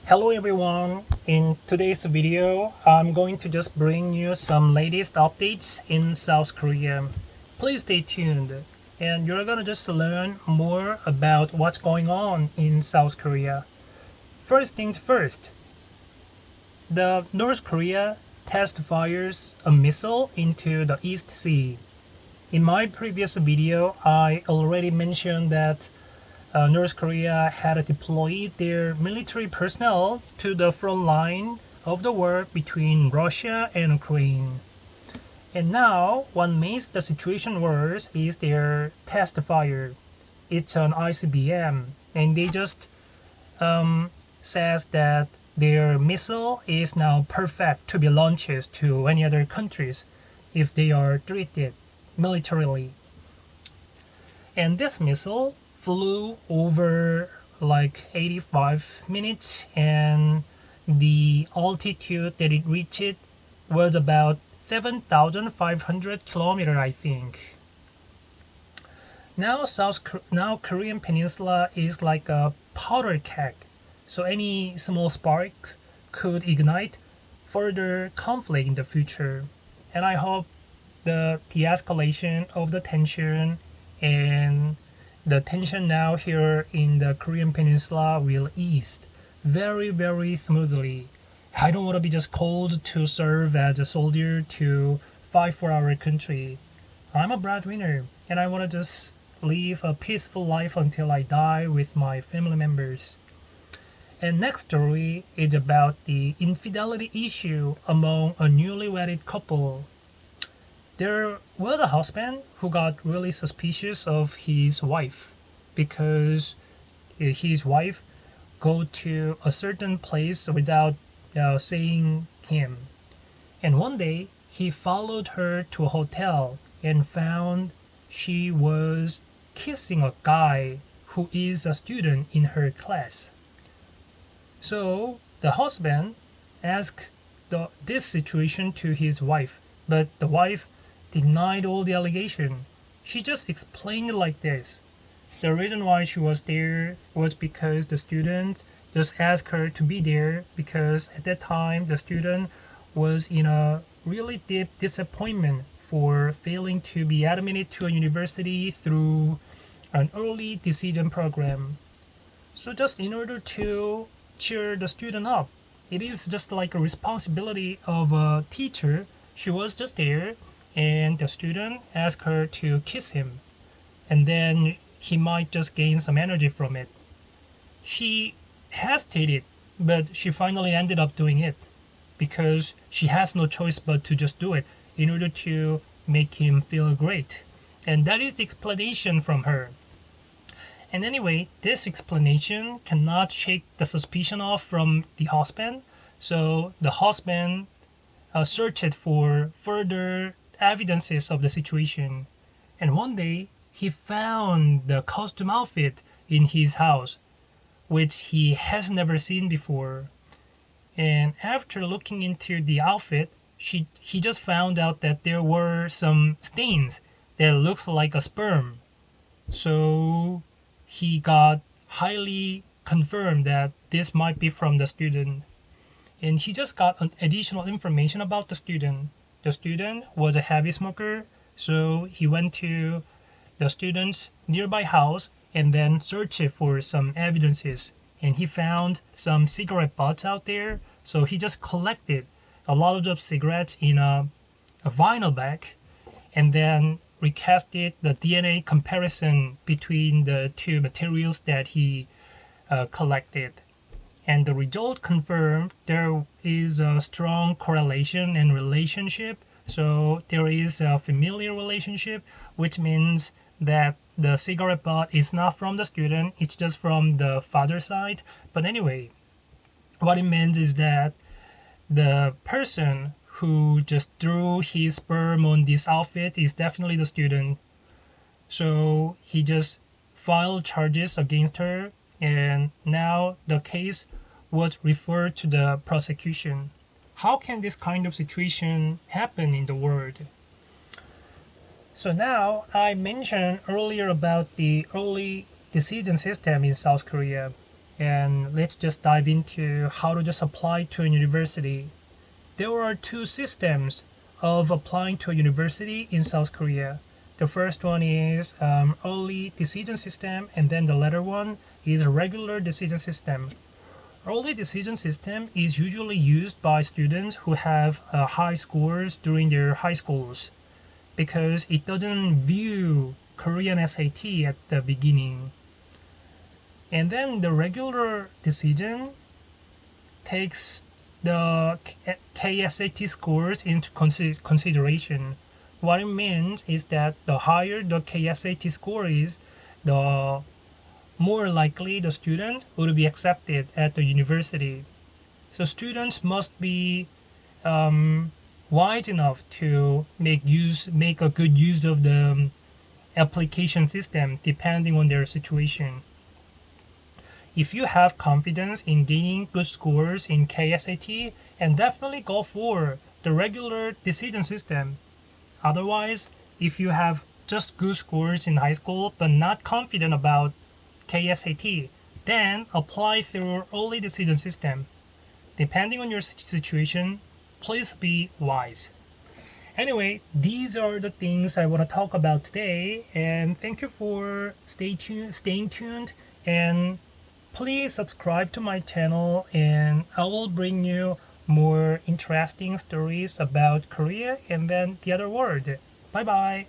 Hello everyone, in today's video I'm going to just bring you some latest updates in South Korea. Please stay tuned and you're gonna just learn more about what's going on in South Korea. First things first, the North Korea test fires a missile into the East Sea. In my previous video I already mentioned that North Korea had deployed their military personnel to the front line of the war between Russia and Ukraine. And now, what makes the situation worse is their test fire. It's an ICBM, and they just says that their missile is now perfect to be launched to any other countries if they are treated militarily. And this missile flew over like 85 minutes and the altitude that it reached was about 7,500 kilometers, I think. Now Korean Peninsula is like a powder keg, so any small spark could ignite further conflict in the future. And I hope the de-escalation of the tension and the tension now here in the Korean Peninsula will ease very, very smoothly. I don't want to be just called to serve as a soldier to fight for our country. I'm a breadwinner and I want to just live a peaceful life until I die with my family members. And next story is about the infidelity issue among a newly wedded couple. There was a husband who got really suspicious of his wife because his wife go to a certain place without saying him. And one day he followed her to a hotel and found she was kissing a guy who is a student in her class. So the husband asked this situation to his wife, but the wife denied all the allegation. She just explained it like this. The reason why she was there was because the student just asked her to be there because at that time the student was in a really deep disappointment for failing to be admitted to a university through an early decision program. So just in order to cheer the student up, it is just like a responsibility of a teacher. She was just there and the student asked her to kiss him, and then he might just gain some energy from it. She hesitated, but she finally ended up doing it because she has no choice but to just do it in order to make him feel great. And that is the explanation from her. And anyway, this explanation cannot shake the suspicion off from the husband. So the husband searched for further evidences of the situation, and one day he found the costume outfit in his house which he has never seen before. And after looking into the outfit, he just found out that there were some stains that looks like a sperm. So he got highly confirmed that this might be from the student, and he just got additional information about the student. The student was a heavy smoker, so he went to the student's nearby house and then searched for some evidences. And he found some cigarette butts out there, so he just collected a lot of those cigarettes in a vinyl bag and then recasted the DNA comparison between the two materials that he collected. And the result confirmed there is a strong correlation and relationship. So there is a familiar relationship, which means that the cigarette butt is not from the student, it's just from the father's side. But anyway, what it means is that the person who just threw his sperm on this outfit is definitely the student. So he just filed charges against her, and now the case was referred to the prosecution. How can this kind of situation happen in the world? So now I mentioned earlier about the early decision system in South Korea. and let's just dive into how to just apply to a university. There are two systems of applying to a university in South Korea. The first one is early decision system, and then the latter one is regular decision system. Early decision system is usually used by students who have high scores during their high schools because it doesn't view Korean SAT at the beginning. And then the regular decision takes the KSAT scores into consideration. What it means is that the higher the KSAT score is, the more likely the student would be accepted at the university. So students must be wise enough to make a good use of the application system depending on their situation. If you have confidence in gaining good scores in KSAT, and definitely go for the regular decision system. Otherwise, if you have just good scores in high school but not confident about KSAT, then apply through early decision system. Depending on your situation, please be wise. Anyway, these are the things I want to talk about today, and thank you for staying tuned, and please subscribe to my channel, and I will bring you more interesting stories about Korea and then the other world. Bye bye.